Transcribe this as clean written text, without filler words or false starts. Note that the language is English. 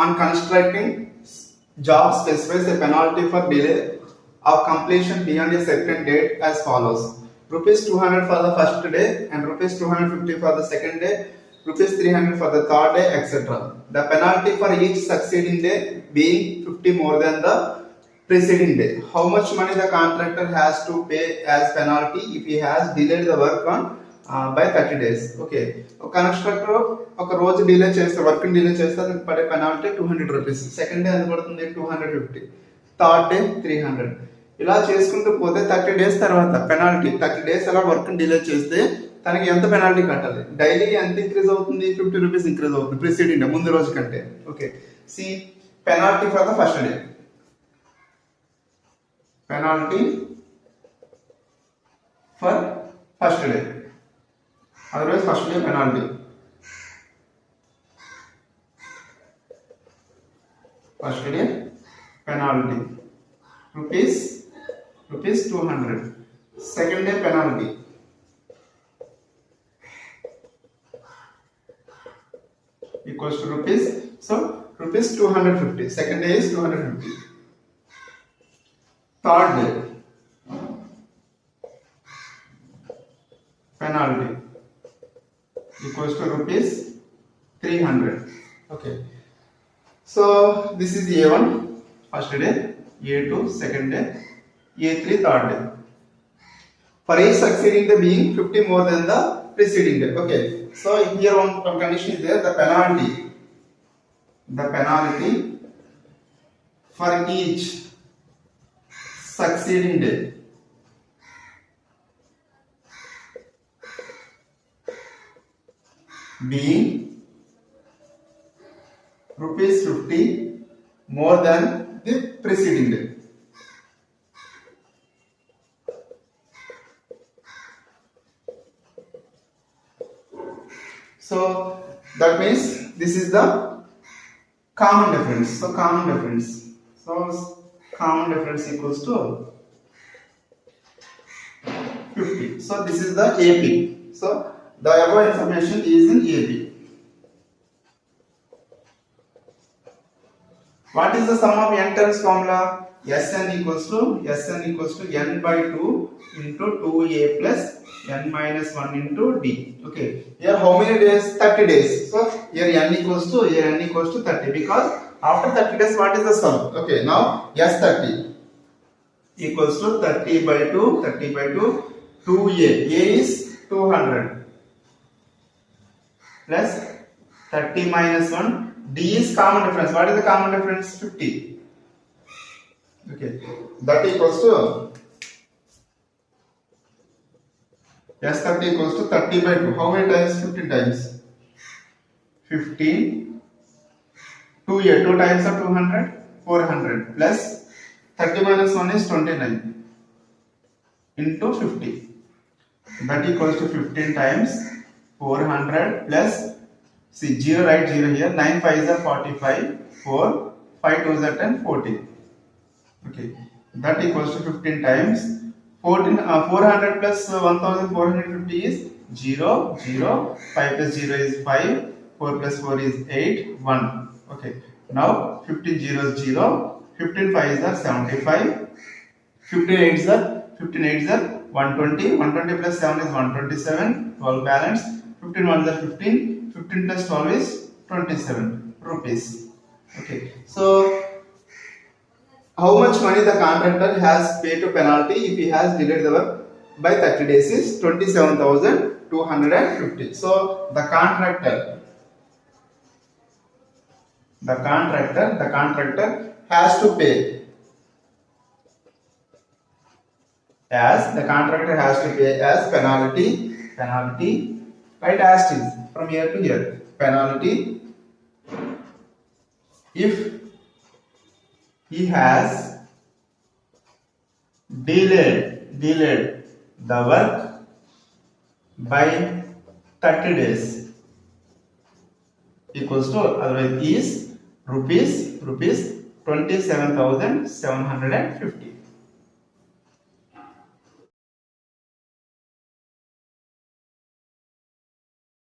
on constructing job specifies a penalty for delay of completion beyond a certain date as follows: rupees 200 for the first day and rupees 250 for the second day, rupees 300 for the third day, etc. The penalty for each succeeding day being 50 more than the preceding day. How much money the contractor has to pay as penalty if he has delayed the work on by 30 days? Okay, constructor ఒక రోజు delay చేస్తే work delay చేస్తే అతనికి పడే penalty 200 rupees, second day ఎంత పడుతుంది 250, third day 300. ఇలా చేసుకుంటూ పోతే 30 డేస్ తర్వాత పెనాల్టీ 30 డేస్ అలా వర్క్ డిలే చేస్తే తనకి ఎంత పెనాల్టీ కట్టాలి? డైలీ ఎంత ఇంక్రీజ్ అవుతుంది? 50 రూపీస్ ఇంక్రీజ్ అవుతుంది ప్రిసీడింగ్ డే, ముందు రోజు కంటే. Okay, see penalty for the first day. Penalty for first day, otherwise first day penalty. First day penalty rupees 200. Second day penalty equals to rupees, so rupees 250. Second day is 250. Third day penalty equals to rupees 300. Okay, so this is A1 first day, A2 second day, A3 third day. For each succeeding day being 50 more than the preceding day. Okay, so here one condition is there: the penalty for each succeeding day being rupees 50 more than the preceding day. So that means this is the common difference. So common difference equals to 50. So this is the AP. So the above information is in AP. What is the sum of n terms formula? Sn equals to n by 2 into 2a plus n minus 1 into d. Okay, here how many days? 30 days. So here n equals to 30, because after 30 days what is the sum? Okay, now S30 equals to 30 by 2, 2a. A is 200 plus 30 minus 1. D is common difference. What is the common difference? 50. Okay, that equals to S30 equals to 30 by 2. How many times? 15 times. 15. 2a, 2 times of 200, 400 plus 30 minus 1 is 29 into 50. That equals to 15 times 400 plus, see 0, write 0 here, 9 5s are 45, 4, 5 2s are 10, 40. Okay, that equals to 15 times 400 plus 1450 is 0, 0, 5 plus 0 is 5, 4 plus 4 is 8, 1. Okay, now 15 zeros 0, 15 5s are 75, 15 8s are 120, 120 plus 7 is 127, 12 balance, 15 1s are 15, 15 plus 12 is 27 rupees. Okay, so how much money the contractor has paid to penalty if he has delayed the work by 30 days is 27,250. So the contractor has to pay as penalty, right, as is from here to here, penalty if he has delayed the work by 30 days equals to, otherwise is rupees 27,750.